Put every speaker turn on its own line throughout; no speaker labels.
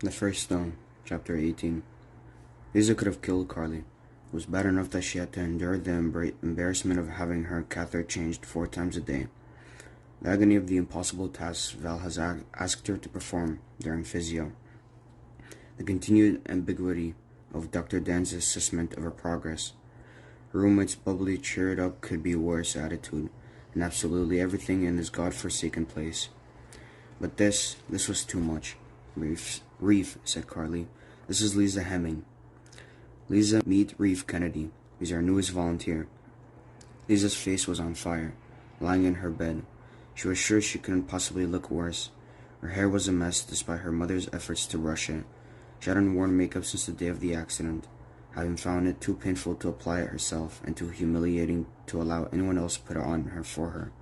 The First Stone, Chapter 18. Lisa could have killed Carly. It was bad enough that she had to endure the embarrassment of having her catheter changed 4 times a day. The agony of the impossible tasks Val has asked her to perform during physio. The continued ambiguity of Dr. Dan's assessment of her progress. Her roommate's bubbly, cheered up, could be worse attitude, and absolutely everything in this godforsaken place. But this was too much. Reef, said Carly. This is Lisa Hemming. Lisa, meet Reef Kennedy. He's our newest volunteer. Lisa's face was on fire, lying in her bed. She was sure she couldn't possibly look worse. Her hair was a mess despite her mother's efforts to brush it. She hadn't worn makeup since the day of the accident, having found it too painful to apply it herself and too humiliating to allow anyone else to put it on her for her.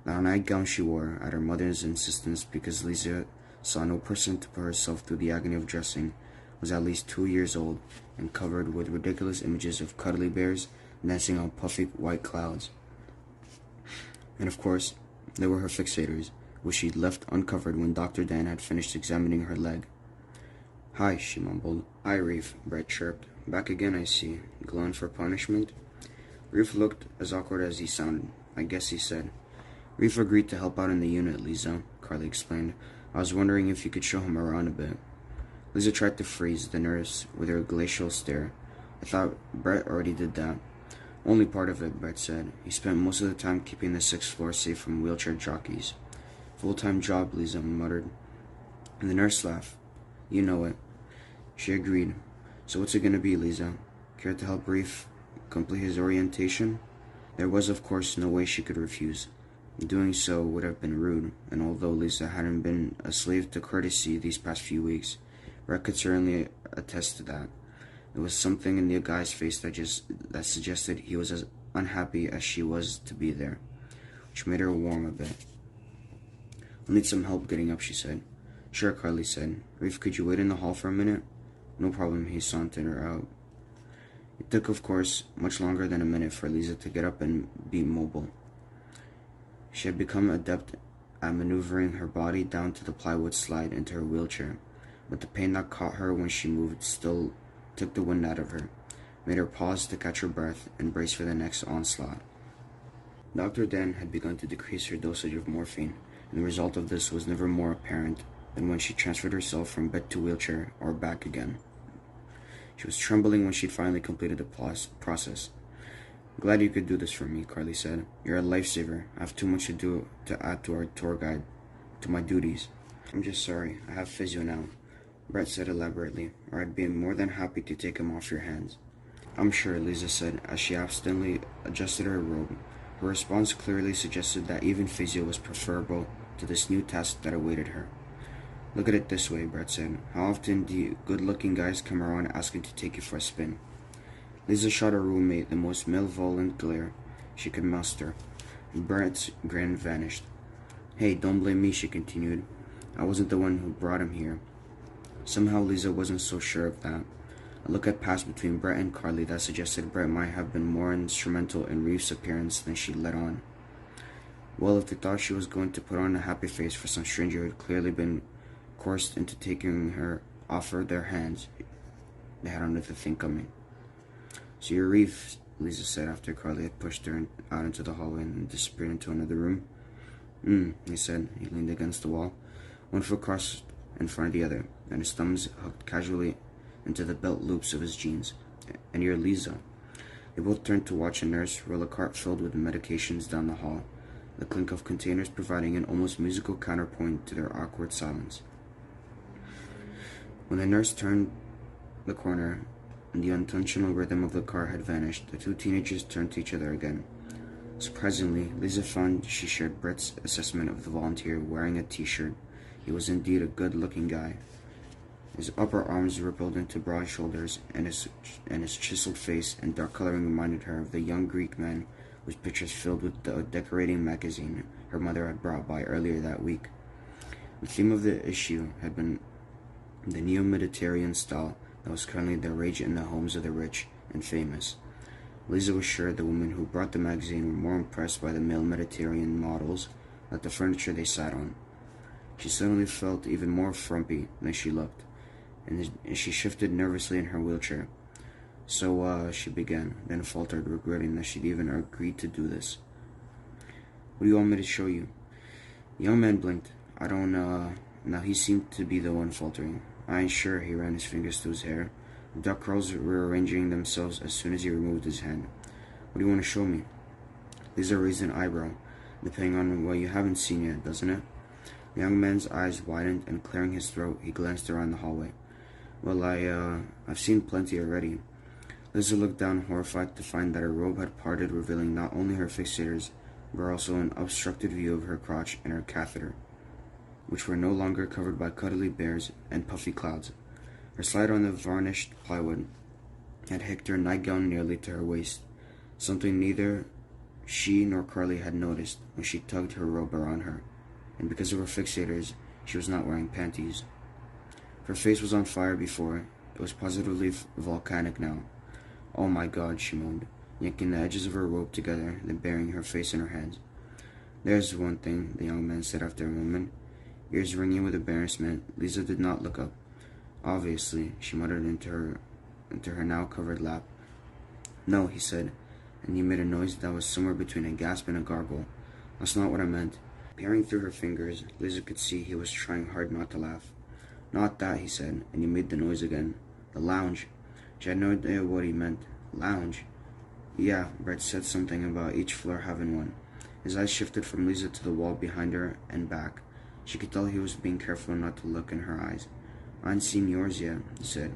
The nightgown she wore, at her mother's insistence because Lisa saw no person to put herself through the agony of dressing, was at least 2 years old and covered with ridiculous images of cuddly bears dancing on puffy white clouds. And of course, there were her fixators, which she'd left uncovered when Dr. Dan had finished examining her leg. Hi, she mumbled. Hi, Reef, Brett chirped. Back again, I see. Glowing for punishment? Reef looked as awkward as he sounded. I guess he said. Reef agreed to help out in the unit, Lisa, Carly explained. I was wondering if you could show him around a bit. Lisa tried to freeze the nurse with her glacial stare. I thought Brett already did that. Only part of it, Brett said. He spent most of the time keeping the 6th floor safe from wheelchair jockeys. Full-time job, Lisa muttered. And the nurse laughed. You know it. She agreed. So what's it gonna be, Lisa? Care to help Reef complete his orientation? There was, of course, no way she could refuse. Doing so would have been rude, and although Lisa hadn't been a slave to courtesy these past few weeks, Brett could certainly attest to that. There was something in the guy's face that suggested he was as unhappy as she was to be there, which made her warm a bit. I'll need some help getting up, she said. Sure, Carly said. Reef, could you wait in the hall for a minute? No problem, he sauntered her out. It took, of course, much longer than a minute for Lisa to get up and be mobile. She had become adept at maneuvering her body down to the plywood slide into her wheelchair, but the pain that caught her when she moved still took the wind out of her, made her pause to catch her breath and brace for the next onslaught. Dr. Dan had begun to decrease her dosage of morphine, and the result of this was never more apparent than when she transferred herself from bed to wheelchair or back again. She was trembling when she'd finally completed the process. Glad you could do this for me, Carly said. You're a lifesaver. I have too much to do to add to our tour guide, to my duties. I'm just sorry. I have physio now, Brett said elaborately, or I'd be more than happy to take him off your hands. I'm sure, Lisa said, as she absently adjusted her robe. Her response clearly suggested that even physio was preferable to this new task that awaited her. Look at it this way, Brett said. How often do good-looking guys come around asking to take you for a spin? Lisa shot her roommate the most malevolent glare she could muster. Brett's grin vanished. Hey, don't blame me, she continued. I wasn't the one who brought him here. Somehow Lisa wasn't so sure of that. A look had passed between Brett and Carly that suggested Brett might have been more instrumental in Reef's appearance than she let on. Well, if they thought she was going to put on a happy face for some stranger who had clearly been coerced into taking her off of their hands, they had another thing coming. So you're Reef, Lisa said after Carly had pushed her out into the hallway and disappeared into another room. He said. He leaned against the wall, one foot crossed in front of the other, and his thumbs hooked casually into the belt loops of his jeans. And you're Lisa. They both turned to watch a nurse roll a cart filled with medications down the hall, the clink of containers providing an almost musical counterpoint to their awkward silence. When the nurse turned the corner and the unintentional rhythm of the car had vanished, the two teenagers turned to each other again. Surprisingly, Lisa found she shared Brett's assessment of the volunteer wearing a t-shirt. He was indeed a good-looking guy. His upper arms rippled into broad shoulders, and his chiseled face and dark coloring reminded her of the young Greek man whose pictures filled with the decorating magazine her mother had brought by earlier that week. The theme of the issue had been the neo-Mediterranean style that was currently the rage in the homes of the rich and famous. Lisa was sure the women who brought the magazine were more impressed by the male Mediterranean models than the furniture they sat on. She suddenly felt even more frumpy than she looked, and she shifted nervously in her wheelchair. So, she began, then faltered, regretting that she'd even agreed to do this. "What do you want me to show you?" The young man blinked. "I don't, Now he seemed to be the one faltering. "I ain't sure." He ran his fingers through his hair. The duck curls were arranging themselves as soon as he removed his hand. "What do you want to show me?" Lisa raised an eyebrow. "Depending on what you haven't seen yet, doesn't it?" The young man's eyes widened, and clearing his throat, he glanced around the hallway. "Well, I've seen plenty already." Lisa looked down, horrified to find that her robe had parted, revealing not only her fixators, but also an obstructed view of her crotch and her catheter, which were no longer covered by cuddly bears and puffy clouds. Her slide on the varnished plywood had hicked her nightgown nearly to her waist, something neither she nor Carly had noticed when she tugged her robe around her, and because of her fixators, she was not wearing panties. Her face was on fire before. It was positively volcanic now. "Oh my God," she moaned, yanking the edges of her robe together, then burying her face in her hands. "There's one thing," the young man said after a moment. Ears ringing with embarrassment, Lisa did not look up. "Obviously," she muttered into her now covered lap. "No," he said, and he made a noise that was somewhere between a gasp and a gargle. "That's not what I meant." Peering through her fingers, Lisa could see he was trying hard not to laugh. "Not that," he said, and he made the noise again. "The lounge." She had no idea what he meant. "Lounge?" "Yeah, Brett said something about each floor having one." His eyes shifted from Lisa to the wall behind her and back. She could tell he was being careful not to look in her eyes. "I ain't seen yours yet," he said.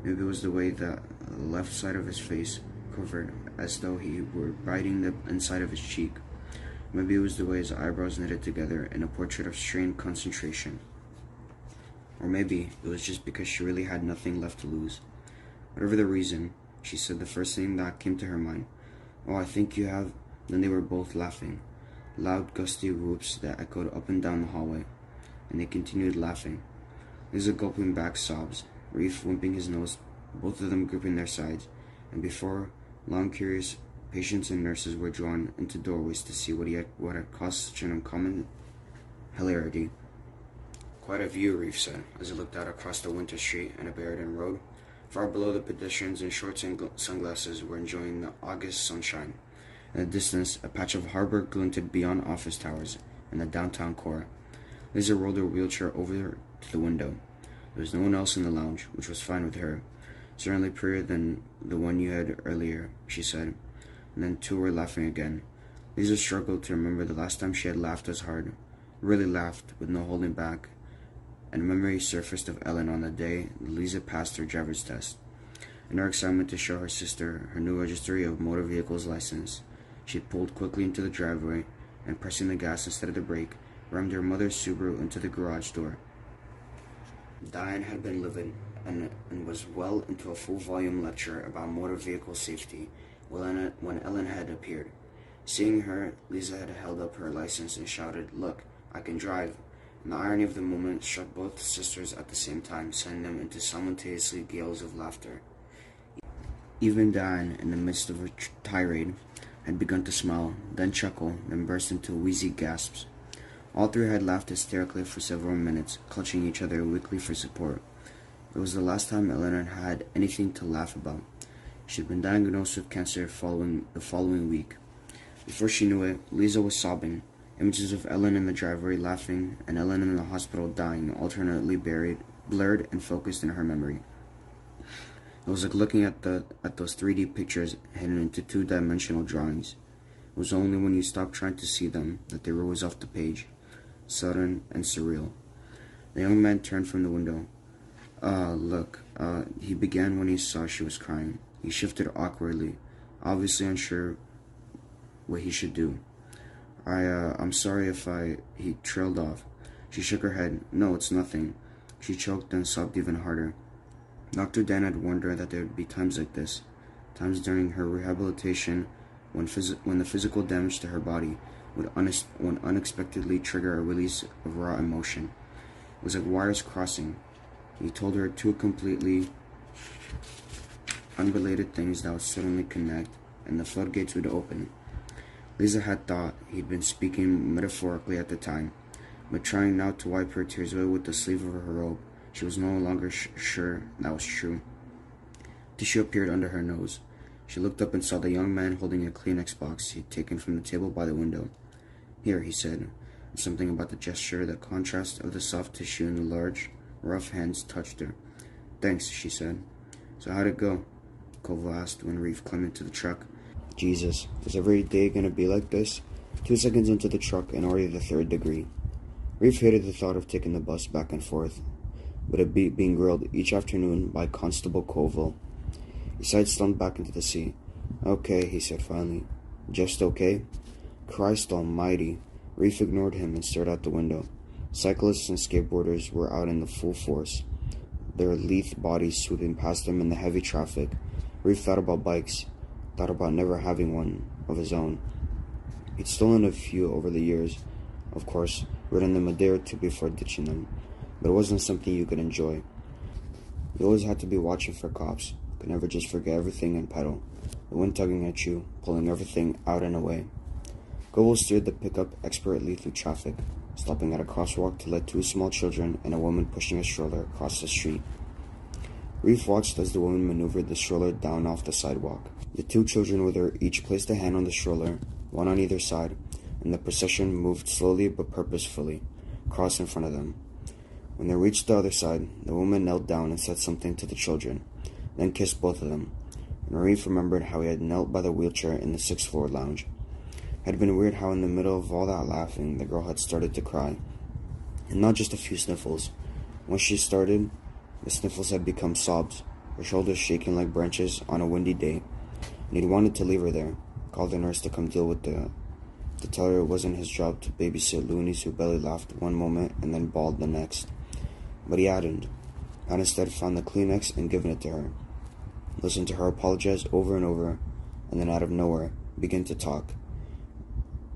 Maybe it was the way that the left side of his face quivered, as though he were biting the inside of his cheek. Maybe it was the way his eyebrows knitted together in a portrait of strained concentration. Or maybe it was just because she really had nothing left to lose. Whatever the reason, she said the first thing that came to her mind. "Oh, I think you have." Then they were both laughing. Loud, gusty whoops that echoed up and down the hallway. And they continued laughing. Lisa gulping back sobs, Reef wimping his nose, both of them gripping their sides, and before long curious patients and nurses were drawn into doorways to see what had caused such an uncommon hilarity. "Quite a view," Reef said, as he looked out across the winter street and a Barrington road. Far below, the pedestrians in shorts and sunglasses were enjoying the August sunshine. In the distance, a patch of harbor glinted beyond office towers and the downtown core. Lisa rolled her wheelchair over to the window. There was no one else in the lounge, which was fine with her. "Certainly prettier than the one you had earlier," she said. And then two were laughing again. Lisa struggled to remember the last time she had laughed as hard. Really laughed, with no holding back. And a memory surfaced of Ellen on the day Lisa passed her driver's test. In her excitement to show her sister her new registry of motor vehicles license, she pulled quickly into the driveway and, pressing the gas instead of the brake, rammed her mother's Subaru into the garage door. Diane had been livid and was well into a full-volume lecture about motor vehicle safety when Ellen had appeared. Seeing her, Lisa had held up her license and shouted, "Look, I can drive." And the irony of the moment struck both sisters at the same time, sending them into simultaneously gales of laughter. Even Diane, in the midst of her tirade, had begun to smile, then chuckle, then burst into wheezy gasps. All three had laughed hysterically for several minutes, clutching each other weakly for support. It was the last time Eleanor had anything to laugh about. She had been diagnosed with cancer the following week. Before she knew it, Lisa was sobbing. Images of Ellen in the driveway laughing and Ellen in the hospital dying alternately blurred and focused in her memory. It was like looking at those 3D pictures hidden into two-dimensional drawings. It was only when you stopped trying to see them that they rose off the page, sudden and surreal. The young man turned from the window. Look, he began when he saw she was crying. He shifted awkwardly, obviously unsure what he should do. I'm sorry if he trailed off. She shook her head. "No, it's nothing." She choked and sobbed even harder. Dr. Dan had warned her that there would be times like this, times during her rehabilitation when the physical damage to her body would unexpectedly trigger a release of raw emotion. It was like wires crossing. He told her two completely unrelated things that would suddenly connect, and the floodgates would open. Lisa had thought he'd been speaking metaphorically at the time, but trying not to wipe her tears away with the sleeve of her robe. She was no longer sure that was true. Tissue appeared under her nose. She looked up and saw the young man holding a Kleenex box he had taken from the table by the window. "Here," he said, and something about the gesture, the contrast of the soft tissue in the large, rough hands touched her. "Thanks," she said. "So how'd it go?" Koval asked when Reef climbed into the truck. "Jesus, is every day gonna be like this?" 2 seconds into the truck and already the 3rd degree. Reef hated the thought of taking the bus back and forth, but it beat being grilled each afternoon by Constable Koval. He sideslumped back into the seat. "Okay," he said finally. "Just okay?" Christ almighty. Reef ignored him and stared out the window. Cyclists and skateboarders were out in the full force, their lithe bodies sweeping past them in the heavy traffic. Reef thought about bikes, thought about never having one of his own. He'd stolen a few over the years, of course, ridden them a day or two before ditching them, but it wasn't something you could enjoy. You always had to be watching for cops, could never just forget everything and pedal, the wind tugging at you, pulling everything out and away. Koval steered the pickup expertly through traffic, stopping at a crosswalk to let 2 small children and a woman pushing a stroller across the street. Reef watched as the woman maneuvered the stroller down off the sidewalk. The 2 children with her each placed a hand on the stroller, one on either side, and the procession moved slowly but purposefully, across in front of them. When they reached the other side, the woman knelt down and said something to the children, then kissed both of them. And Reef remembered how he had knelt by the wheelchair in the 6th floor lounge. It had been weird how in the middle of all that laughing, the girl had started to cry. And not just a few sniffles. Once she started, the sniffles had become sobs, her shoulders shaking like branches on a windy day. And he'd wanted to leave her there, call the nurse to come deal with to tell her it wasn't his job to babysit loonies who belly laughed one moment and then bawled the next. But he hadn't. Had instead found the Kleenex and given it to her. Listened to her apologize over and over, and then out of nowhere, begin to talk.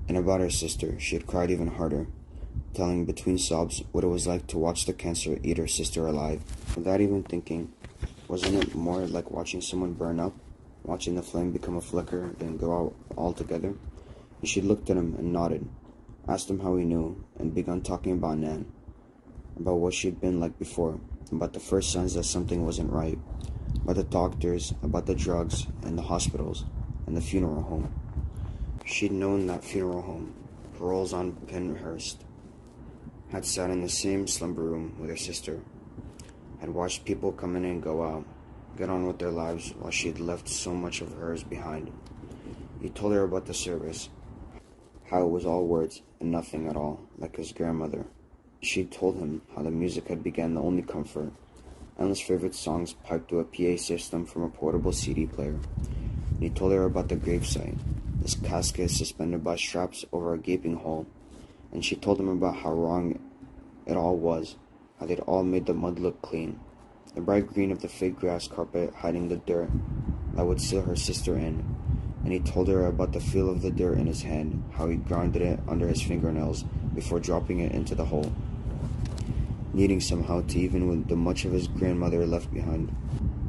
And about her sister, she had cried even harder, telling between sobs what it was like to watch the cancer eat her sister alive. Without even thinking, wasn't it more like watching someone burn up, watching the flame become a flicker, then go out altogether? And she looked at him and nodded, asked him how he knew, and began talking about Nan, about what she'd been like before, about the first signs that something wasn't right, about the doctors, about the drugs, and the hospitals, and the funeral home. She'd known that funeral home, paroles on Penhurst, had sat in the same slumber room with her sister, had watched people come in and go out, get on with their lives while she had left so much of hers behind. He told her about the service, how it was all words and nothing at all, like his grandmother. She told him how the music had begun the only comfort, endless favorite songs piped through a PA system from a portable CD player. And he told her about the gravesite, this casket suspended by straps over a gaping hole, and she told him about how wrong it all was, how they'd all made the mud look clean, the bright green of the fake grass carpet hiding the dirt that would seal her sister in. And he told her about the feel of the dirt in his hand, how he grounded it under his fingernails before dropping it into the hole, needing somehow to even with the much of his grandmother left behind.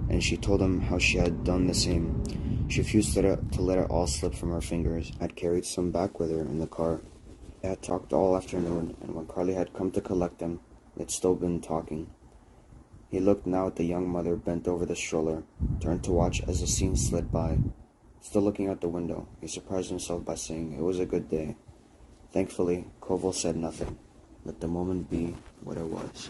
And she told him how she had done the same. She refused to let it all slip from her fingers, had carried some back with her in the car. They had talked all afternoon, and when Carly had come to collect them, they'd still been talking. He looked now at the young mother bent over the stroller, turned to watch as the scene slid by. Still looking out the window, he surprised himself by saying it was a good day. Thankfully, Koval said nothing. Let the moment be what it was.